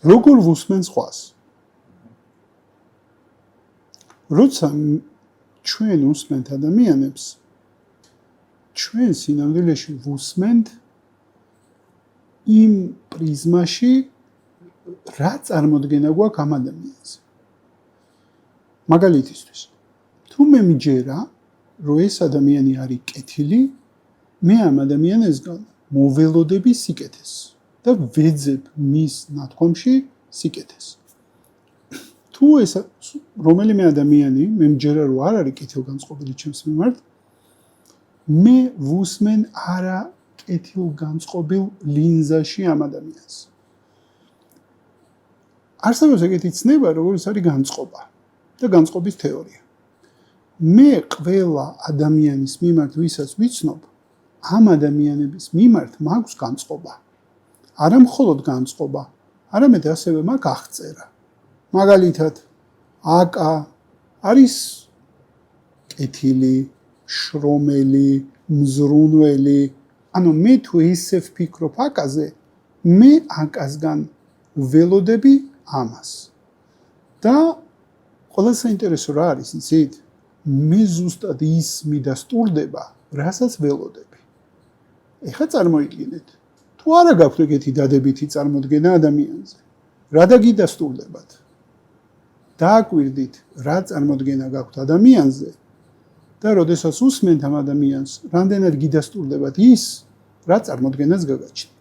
როგორ ვუსმენ სხვას? როცა ჩვენ უსმენთ ადამიანებს, ჩვენ სინამდვილეში ვუსმენთ იმ პრიზმაში, რა წარმოდგენა გვაქვს ამ ადამიანზე. მაგალითისთვის, თუ მე მიჯერა, რომ ეს ადამიანი არის კეთილი, მე ამ ადამიანისგან მოველოდები სიკეთეს და ვეძებ მის ნათქვამში სიკეთეს. თუ ეს რომელიმე ადამიანი მე მჯერა, რომ არ არის კეთილგანწყობილი ჩემს მიმართ, მე ვუსმენ არა კეთილგანწყობილ ლინზაში ამ ადამიანს. არსებობს ეგეთი ცნება, როგორც არის განწყობა და განწყობის თეორია. მე ყველა ადამიანის მიმართ, ვისაც ვიცნობ, ამ ადამიანების მიმართ მაქვს განწყობა. არა მხოლოდ განწყობა, არამედ ასევე მაქვს აღწერა. მაგალითად, აკა არის კეთილი, შრომელი, მზრუნველი. ანუ მე თუ ისე ვფიქრობ აკაზე, მე აკასგან ველოდები ამას. და ყველა საინტერესო რა არის, იცით? მე ზუსტად ის მიდასტურდება, რასაც ველოდები. ეხლა წარმოიდგინეთ, თუ არა გაქვთ ეგეთი დადებითი წარმოდგენა ადამიანზე, რა დაგიდასტურდებათ? დააკვირდით, რა წარმოდგენა გაქვთ ადამიანზე და როდესაც უსმენთ ამ ადამიანს, რამდენად გიდასტურდებათ ის, რა წარმოდგენას გაგაჩნდით.